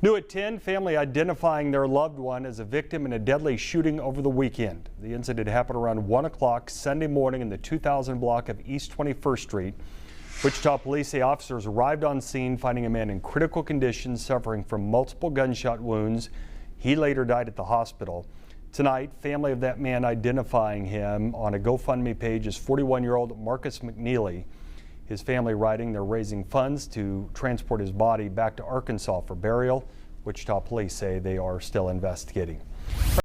New at 10, family identifying their loved one as a victim in a deadly shooting over the weekend. The incident happened around 1 o'clock Sunday morning in the 2000 block of East 21st Street. Wichita police say officers arrived on scene finding a man in critical condition suffering from multiple gunshot wounds. He later died at the hospital. Tonight, family of that man identifying him on a GoFundMe page is 41-year-old Marcus McNeely. His family writing they're raising funds to transport his body back to Arkansas for burial. Wichita police say they are still investigating.